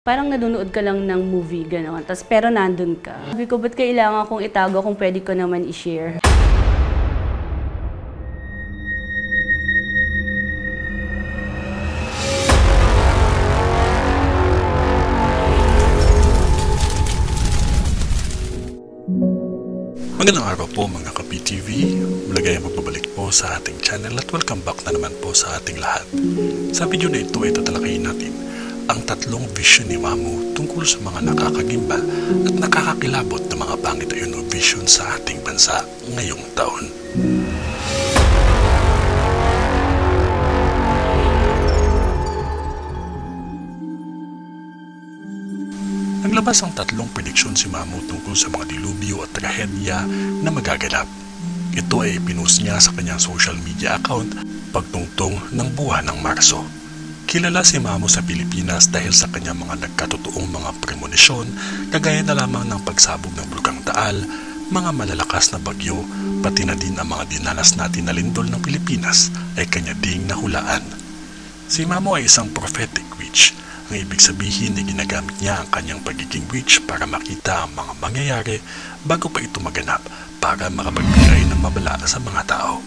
Parang nanonood ka lang ng movie, gano'n. Pero nandun ka. Sabi ko, ba't kailangan kong itago kung pwede ko naman i-share? Magandang araw po mga ka-PTV. Malagayang magbabalik po sa ating channel at welcome back na naman po sa ating lahat. Sa video na ito ay tatalakayin natin ang tatlong vision ni Mamu tungkol sa mga nakakagimbal at nakakakilabot na mga pangitayon o vision sa ating bansa ngayong taon. Naglabas ang tatlong prediksyon si Mamu tungkol sa mga dilubyo at trahedya na magaganap. Ito ay pinost niya sa kanyang social media account pagtungtong ng buwan ng Marso. Kilala si Mamu sa Pilipinas dahil sa kanyang mga nagkatotoong mga premonisyon, kagaya na lamang ng pagsabog ng Bulkang Taal, mga malalakas na bagyo, pati na din ang mga dinanas natin na lindol ng Pilipinas ay kanya ding nahulaan. Si Mamu ay isang prophetic witch. Ang ibig sabihin ay ginagamit niya ang kanyang pagiging witch para makita ang mga mangyayari bago pa ito maganap para makapagbigay ng babala sa mga tao.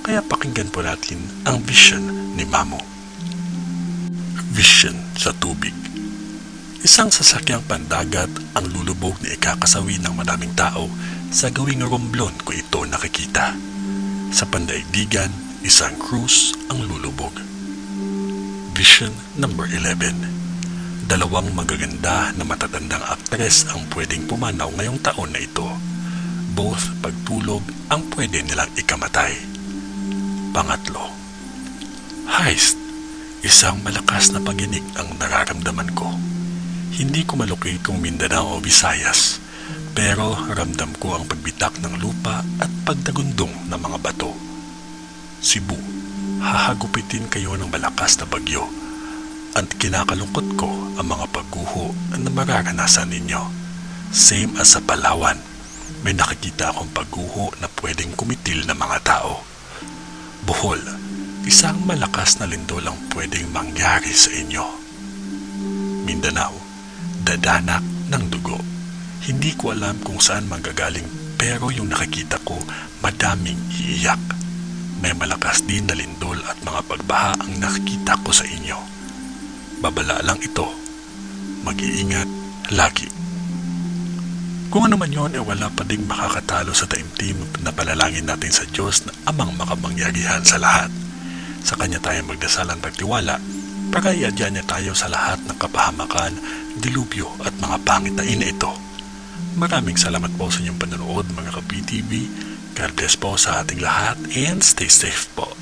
Kaya pakinggan po natin ang vision ni Mamu. Vision sa tubig. Isang sasakyang pandagat ang lulubog na ikakasawi ng maraming tao sa gawing romblon ko ito nakikita. Sa pandaigdigan, isang cruise ang lulubog. Vision number 11. Dalawang magaganda na matatandang aktres ang pwedeng pumanaw ngayong taon na ito. Both pagtulog ang pwede nilang ikamatay. Pangatlo. Heist. Isang malakas na paginig ang nararamdaman ko. Hindi ko malukid kung Mindanao o Visayas, pero ramdam ko ang pagbitak ng lupa at pagdagundong ng mga bato. Cebu. Hahagupitin kayo ng malakas na bagyo. At kinakalungkot ko ang mga pagguho na mararanasan ninyo. Same as sa Palawan, may nakikita akong pagguho na pwedeng kumitil ng mga tao. Bohol, isang malakas na lindol ang pwedeng mangyari sa inyo. Mindanao, dadanak ng dugo. Hindi ko alam kung saan manggagaling pero yung nakikita ko madaming iiyak. May malakas din na lindol at mga pagbaha ang nakikita ko sa inyo. Babala lang ito. Mag-iingat lagi. Kung ano man yun, wala pa ding makakatalo sa taimtim na panalangin natin sa Diyos na amang makapangyarihan sa lahat. Sa Kanya tayo magdasal ang pagtiwala para iadyan niya tayo sa lahat ng kapahamakan, dilubyo at mga pangit na ito. Maraming salamat po sa inyong panonood mga ka-PTV. God bless po sa ating lahat and stay safe po.